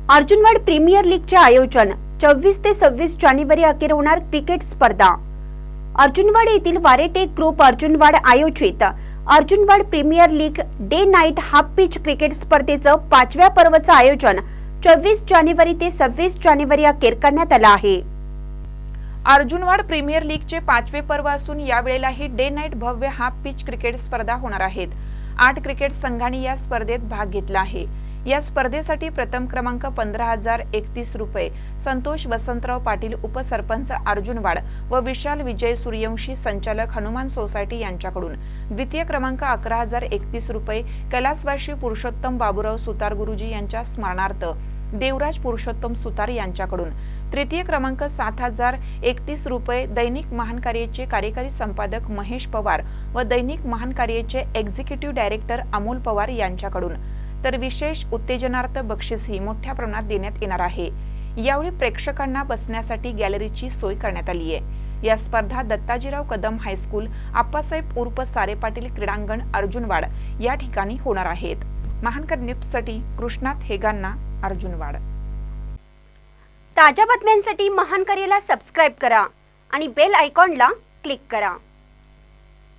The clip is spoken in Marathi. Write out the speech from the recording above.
अर्जुनवाड प्रीमियर लीगचे आयोजन 24 ते 26 जानेवारी अखेर होणार क्रिकेट स्पर्धा। अर्जुनवाड येथील वारेटेक ग्रुप अर्जुनवाड आयोजित Arjunwad premier league day night half pitch cricket स्पर्धेचं 5व्या पर्वाचं आयोजन 24 जानेवारी ते 26 जानेवारी अखेर करण्यात आलं आहे। अर्जुनवाड प्रीमियर लीगचे 5वे पर्व असून यावेळेला ही डे नाईट भव्य हाफ पिच क्रिकेट स्पर्धा होणार आहेत। 8 क्रिकेट संघांनी या स्पर्धेत भाग घेतला आहे। या स्पर्धेसाठी प्रथम क्रमांक 15,031 रुपये संतोष वसंतराव पाटील उपसरपंच अर्जुनवाड व विशाल विजय सूर्यवंशी संचालक हनुमान सोसायटी यांच्याकडून, द्वितीय क्रमांक 11,031 रुपये कैलासवासी पुरुषोत्तम बाबूराव सुतार गुरुजी यांच्या स्मरणार्थ देवराज पुरुषोत्तम सुतार यांच्याकडून, तृतीय क्रमांक 7,031 रुपये दैनिक महान कार्याचे कार्यकारी संपादक महेश पवार व दैनिक महान कार्याचे एक्झिक्युटिव्ह डायरेक्टर अमोल पवार यांच्याकडून, तर विशेष उत्तेजनार्थ बक्षीसही मोठ्या प्रमाणात देण्यात येणार आहे। यावेळी प्रेक्षकांना बसण्यासाठी गॅलरीची सोय करण्यात आली आहे। या स्पर्धा दत्ताजीराव कदम हायस्कूल, आप्पासाहेब उर्फ सारे पाटील क्रीडांगण अर्जुनवाड या ठिकाणी होणार आहेत। महानकर न्यूजसाठी कृष्णात हेगांना, अर्जुनवाड। ताज्या बातम्यांसाठी महानकरेला सबस्क्राइब करा आणि बेल आयकॉनला क्लिक करा।